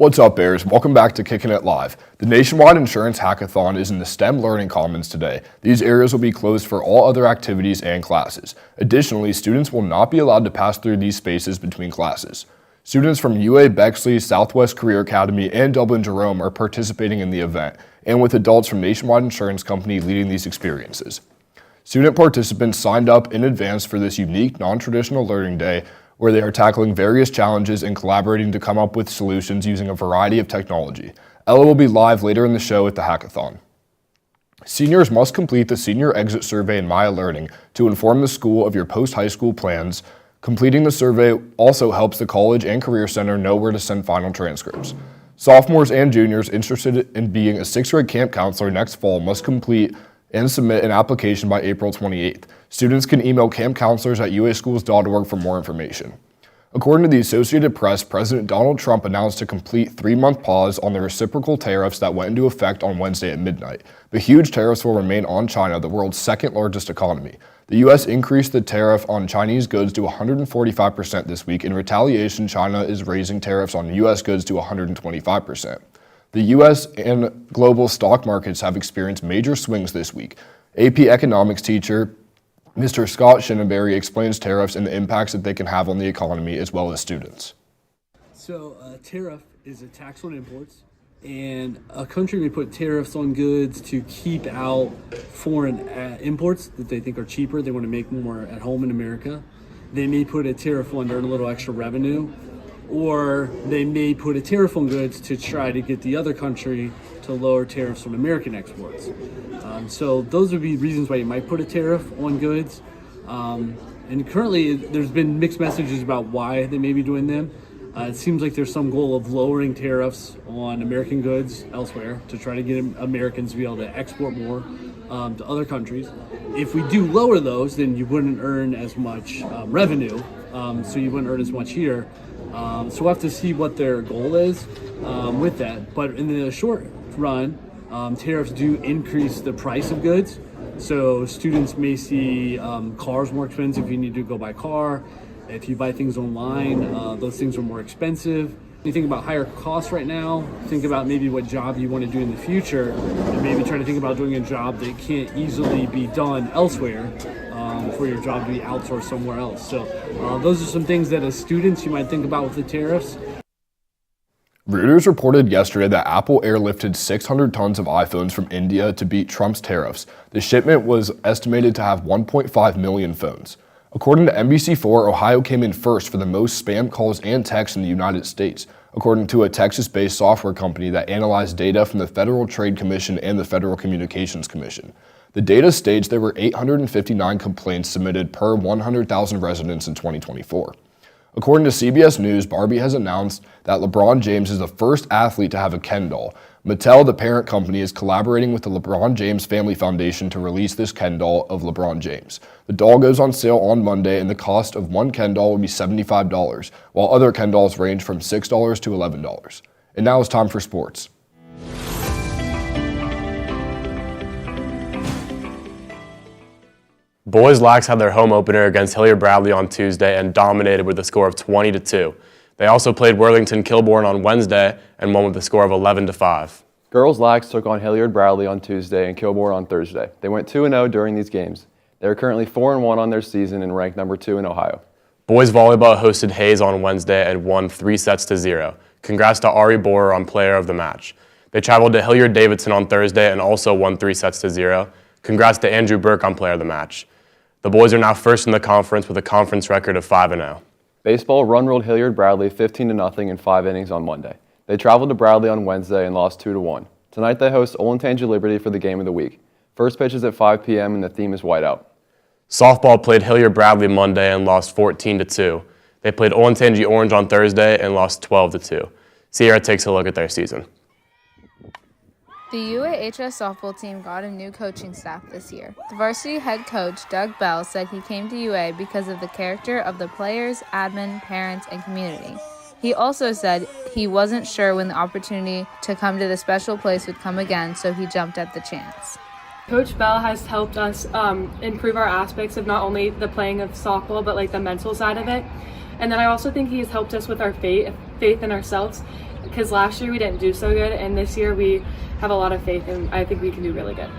What's up, Bears? Welcome back to Kickin' It Live. The nationwide insurance hackathon is in the STEM Learning Commons today. These areas will be closed for all other activities and classes. Additionally, students will not be allowed to pass through these spaces between classes. Students from UA Bexley, Southwest Career Academy, and Dublin Jerome are participating in the event, and with adults from Nationwide Insurance Company leading these experiences. Student participants signed up in advance for this unique, non-traditional learning day where they are tackling various challenges and collaborating to come up with solutions using a variety of technology. Ella will be live later in the show at the hackathon. Seniors must complete the Senior Exit Survey in Maya Learning to inform the school of your post-high school plans. Completing the survey also helps the College and Career Center know where to send final transcripts. Sophomores and juniors interested in being a sixth grade camp counselor next fall must complete and submit an application by April 28th. Students can email campcounselors@uaschools.org for more information. According to the Associated Press, President Donald Trump announced a complete 3-month pause on the reciprocal tariffs that went into effect on Wednesday at midnight. The huge tariffs will remain on China, the world's second largest economy. The U.S. increased the tariff on Chinese goods to 145% this week. In retaliation, China is raising tariffs on U.S. goods to 125%. The U.S. and global stock markets have experienced major swings this week. AP economics teacher Mr. Scott Shinneberry explains tariffs and the impacts that they can have on the economy as well as students. So a tariff is a tax on imports, and a country may put tariffs on goods to keep out foreign imports that they think are cheaper. They want to make more at home in America. They may put a tariff on to earn a little extra revenue, or they may put a tariff on goods to try to get the other country to lower tariffs on American exports. So those would be reasons why you might put a tariff on goods. And currently there's been mixed messages about why they may be doing them. It seems like there's some goal of lowering tariffs on American goods elsewhere to try to get Americans to be able to export more to other countries. If we do lower those, then you wouldn't earn as much revenue, so you wouldn't earn as much here. So we'll have to see what their goal is with that. But in the short run, tariffs do increase the price of goods. So students may see cars more expensive if you need to go buy car. If you buy things online, those things are more expensive. You think about higher costs right now, think about maybe what job you want to do in the future, and maybe try to think about doing a job that can't easily be done elsewhere for your job to be outsourced somewhere else. So those are some things that as students you might think about with the tariffs. Reuters reported yesterday that Apple airlifted 600 tons of iPhones from India to beat Trump's tariffs. The shipment was estimated to have 1.5 million phones. According to NBC4, Ohio came in first for the most spam calls and texts in the United States, according to a Texas-based software company that analyzed data from the Federal Trade Commission and the Federal Communications Commission. The data states there were 859 complaints submitted per 100,000 residents in 2024. According to CBS News, Barbie has announced that LeBron James is the first athlete to have a Ken doll. Mattel, the parent company, is collaborating with the LeBron James Family Foundation to release this Ken doll of LeBron James. The doll goes on sale on Monday, and the cost of one Ken doll will be $75, while other Ken dolls range from $6 to $11. And now it's time for sports. Boys Lax had their home opener against Hilliard Bradley on Tuesday and dominated with a score of 20-2. They also played Worthington Kilbourne on Wednesday and won with a score of 11-5. Girls Lax took on Hilliard Bradley on Tuesday and Kilbourne on Thursday. They went 2-0 during these games. They are currently 4-1 on their season and ranked number 2 in Ohio. Boys Volleyball hosted Hayes on Wednesday and won 3-0. Congrats to Ari Borer on Player of the Match. They traveled to Hilliard Davidson on Thursday and also won 3-0. Congrats to Andrew Burke on Player of the Match. The boys are now first in the conference with a conference record of 5-0. Baseball run-rolled Hilliard Bradley 15-0 in 5 innings on Monday. They traveled to Bradley on Wednesday and lost 2-1. Tonight they host Olentangy Liberty for the game of the week. First pitch is at 5 p.m. and the theme is whiteout. Softball played Hilliard Bradley Monday and lost 14-2. They played Olentangy Orange on Thursday and lost 12-2. Sierra takes a look at their season. The UAHS softball team got a new coaching staff this year. The varsity head coach, Doug Bell, said he came to UA because of the character of the players, admin, parents, and community. He also said he wasn't sure when the opportunity to come to the special place would come again, so he jumped at the chance. Coach Bell has helped us improve our aspects of not only the playing of softball, but like the mental side of it. And then I also think he has helped us with our faith in ourselves. because last year we didn't do so good, and this year we have a lot of faith, and I think we can do really good.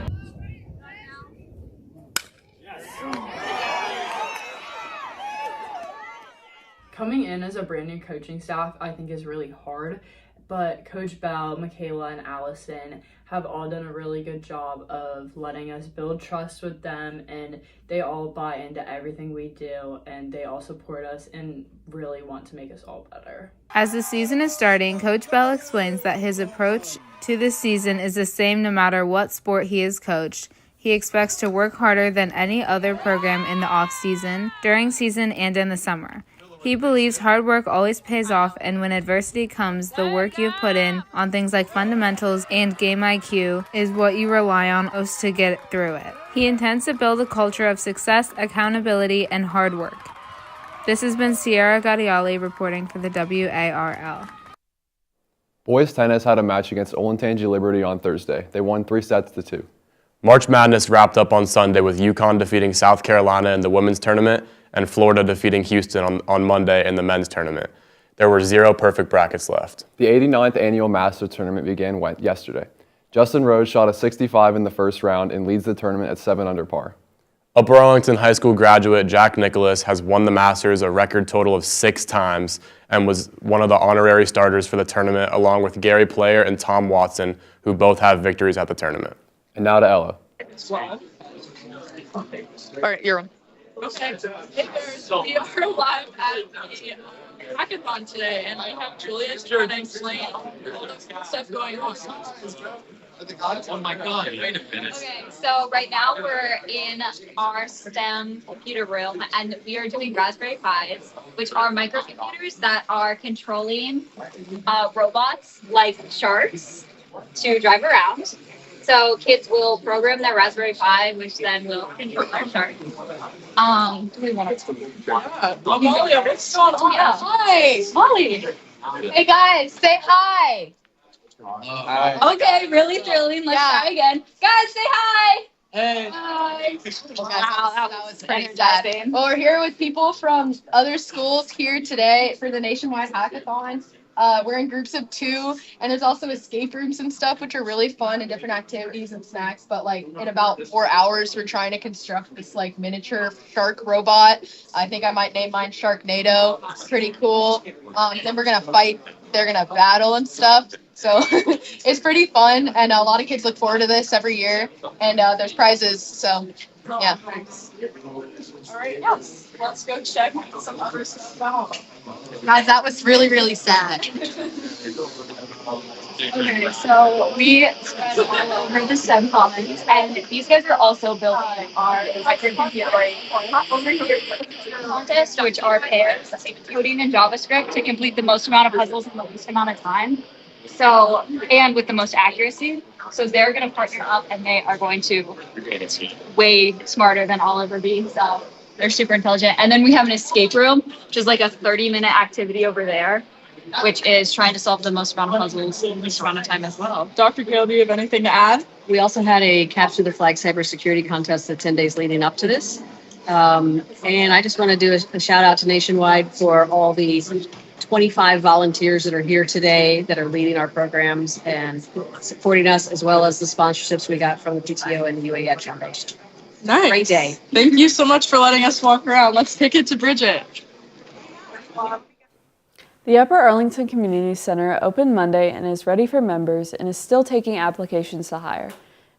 Coming in as a brand new coaching staff, I think is really hard, but Coach Bell, Michaela, and Allison have all done a really good job of letting us build trust with them, and they all buy into everything we do, and they all support us and really want to make us all better. As the season is starting, Coach Bell explains that his approach to this season is the same no matter what sport he has coached. He expects to work harder than any other program in the off-season, during season, and in the summer. He believes hard work always pays off, and when adversity comes, the work you've put in on things like fundamentals and game IQ is what you rely on most to get through it. He intends to build a culture of success, accountability, and hard work. This has been Sierra Gadiali reporting for the WARL. Boys tennis had a match against Olentangy Liberty on Thursday. They won 3-2. March Madness wrapped up on Sunday with UConn defeating South Carolina in the women's tournament and Florida defeating Houston on Monday in the men's tournament. There were 0 perfect brackets left. The 89th annual Masters tournament began yesterday. Justin Rose shot a 65 in the first round and leads the tournament at 7 under par. Upper Arlington High School graduate Jack Nicholas has won the Masters a record total of 6 times and was one of the honorary starters for the tournament, along with Gary Player and Tom Watson, who both have victories at the tournament. And now to Ella. All right, you're on. Okay. Hey there, we are live at the Hackathon today, and I have Julius trying to explain all the stuff going on. Oh my God, wait a minute. Okay, so right now we're in our STEM computer room, and we are doing Raspberry Pis, which are microcomputers that are controlling robots like sharks to drive around. So kids will program their Raspberry Pi, which then will control our shark. Molly, what's going on? Yeah. Hi, Molly. Hey guys, say hi. Okay, really thrilling. Let's try again. Guys, say hi. Hey. Hi. Wow, that was pretty energizing. Well, we're here with people from other schools here today for the nationwide hackathon. We're in groups of 2, and there's also escape rooms and stuff, which are really fun, and different activities and snacks. But like in about 4 hours, we're trying to construct this like miniature shark robot. I think I might name mine Sharknado. It's pretty cool. Then we're gonna fight. They're gonna battle and stuff. So it's pretty fun, and a lot of kids look forward to this every year. And there's prizes. So yeah. All right, yes. Let's go check some other stuff out. Guys, that was really, really sad. Okay, so We spent all over the STEM commons, and these guys are also building our microcomputer contest, which are pairs coding in JavaScript to complete the most amount of puzzles in the least amount of time. So, and with the most accuracy. So they're going to partner up, and they are going to way smarter than I'll ever be. So they're super intelligent. And then we have an escape room, which is like a 30-minute activity over there, which is trying to solve the most amount of puzzles in the least amount of time as well. Dr. Gill, do you have anything to add? We also had a Capture the Flag cybersecurity contest the 10 days leading up to this. And I just want to do a shout out to Nationwide for all the 25 volunteers that are here today that are leading our programs and supporting us, as well as the sponsorships we got from the PTO and the UAED Foundation. Nice. Great day. Thank you so much for letting us walk around. Let's take it to Bridget. The Upper Arlington Community Center opened Monday and is ready for members and is still taking applications to hire.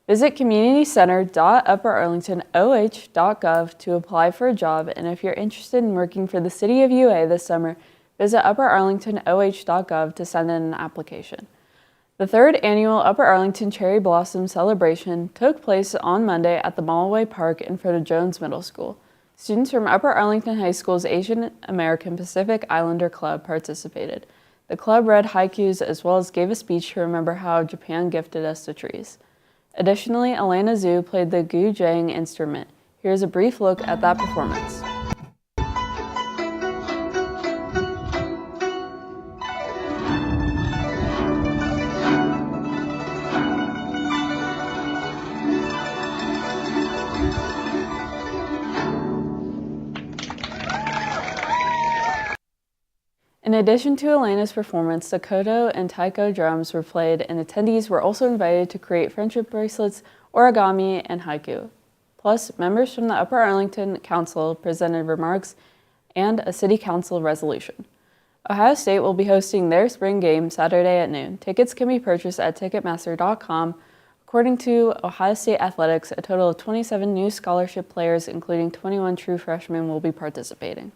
Visit communitycenter.upperarlingtonoh.gov to apply for a job, and if you're interested in working for the City of UA this summer, visit upperarlingtonoh.gov to send in an application. The 3rd annual Upper Arlington Cherry Blossom Celebration took place on Monday at the Mallway Park in front of Jones Middle School. Students from Upper Arlington High School's Asian American Pacific Islander Club participated. The club read haikus as well as gave a speech to remember how Japan gifted us the trees. Additionally, Elena Zhu played the guzheng instrument. Here's a brief look at that performance. In addition to Elena's performance, the koto and taiko drums were played, and attendees were also invited to create friendship bracelets, origami, and haiku. Plus, members from the Upper Arlington Council presented remarks and a City Council resolution. Ohio State will be hosting their spring game Saturday at noon. Tickets can be purchased at Ticketmaster.com. According to Ohio State Athletics, a total of 27 new scholarship players, including 21 true freshmen, will be participating.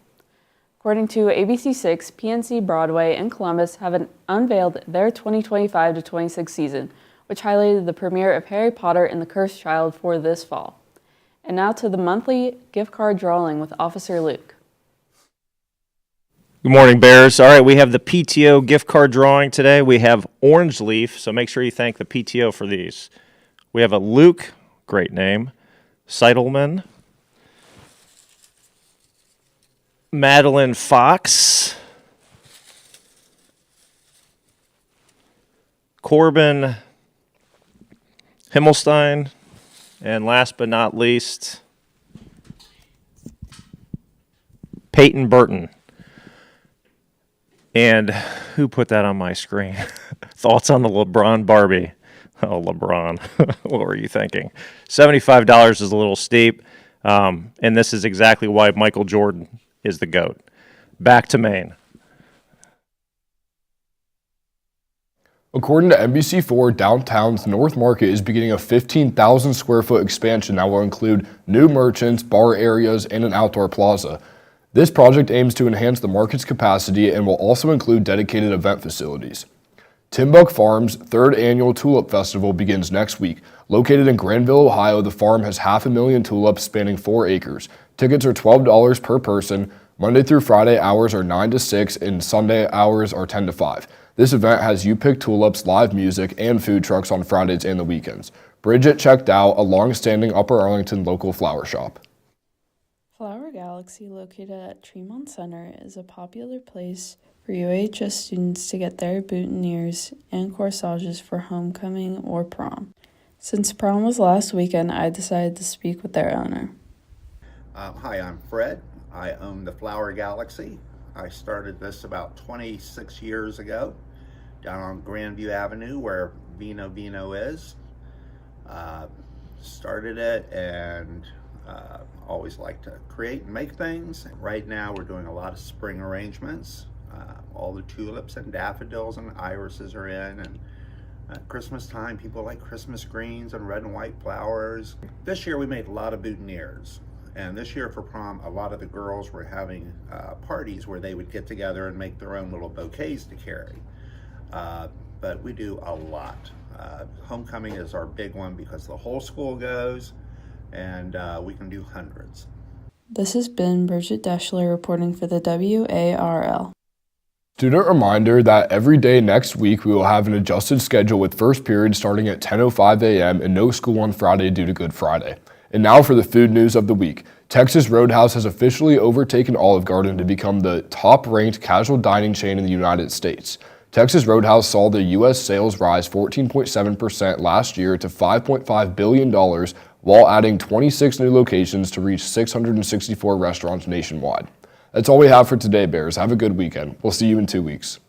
According to ABC6, PNC Broadway and Columbus have unveiled their 2025-26 season, which highlighted the premiere of Harry Potter and the Cursed Child for this fall. And now to the monthly gift card drawing with Officer Luke. Good morning, Bears. All right, we have the PTO gift card drawing today. We have Orange Leaf, so make sure you thank the PTO for these. We have a Luke, great name, Seidelman, Madeline Fox, Corbin Himmelstein, and last but not least, Peyton Burton. And who put that on my screen? Thoughts on the LeBron Barbie? Oh, LeBron. What were you thinking? $75 is a little steep, and this is exactly why Michael Jordan is the GOAT. Back to Maine. According to NBC4, downtown's North Market is beginning a 15,000 square foot expansion that will include new merchants, bar areas, and an outdoor plaza. This project aims to enhance the market's capacity and will also include dedicated event facilities. Timbuk Farm's third annual Tulip Festival begins next week. Located in Granville, Ohio, the farm has 500,000 tulips spanning 4 acres. Tickets are $12 per person. Monday through Friday hours are 9 to 6 and Sunday hours are 10 to 5. This event has You Pick Tulips, live music, and food trucks on Fridays and the weekends. Bridget checked out a long-standing Upper Arlington local flower shop. Flower Galaxy, located at Tremont Center, is a popular place for UHS students to get their boutonnieres and corsages for homecoming or prom. Since prom was last weekend, I decided to speak with their owner. Hi, I'm Fred. I own the Flower Galaxy. I started this about 26 years ago down on Grandview Avenue where Vino Vino is. Started it and always like to create and make things. Right now we're doing a lot of spring arrangements. All the tulips and daffodils and irises are in, and at Christmas time people like Christmas greens and red and white flowers. This year we made a lot of boutonnieres, and this year for prom a lot of the girls were having parties where they would get together and make their own little bouquets to carry. But we do a lot. Homecoming is our big one because the whole school goes, and we can do hundreds. This has been Bridget Deschler reporting for the WARL. Student reminder that every day next week we will have an adjusted schedule with first period starting at 10:05 a.m. and no school on Friday due to Good Friday. And now for the food news of the week. Texas Roadhouse has officially overtaken Olive Garden to become the top-ranked casual dining chain in the United States. Texas Roadhouse saw the U.S. sales rise 14.7% last year to $5.5 billion while adding 26 new locations to reach 664 restaurants nationwide. That's all we have for today, Bears. Have a good weekend. We'll see you in 2 weeks.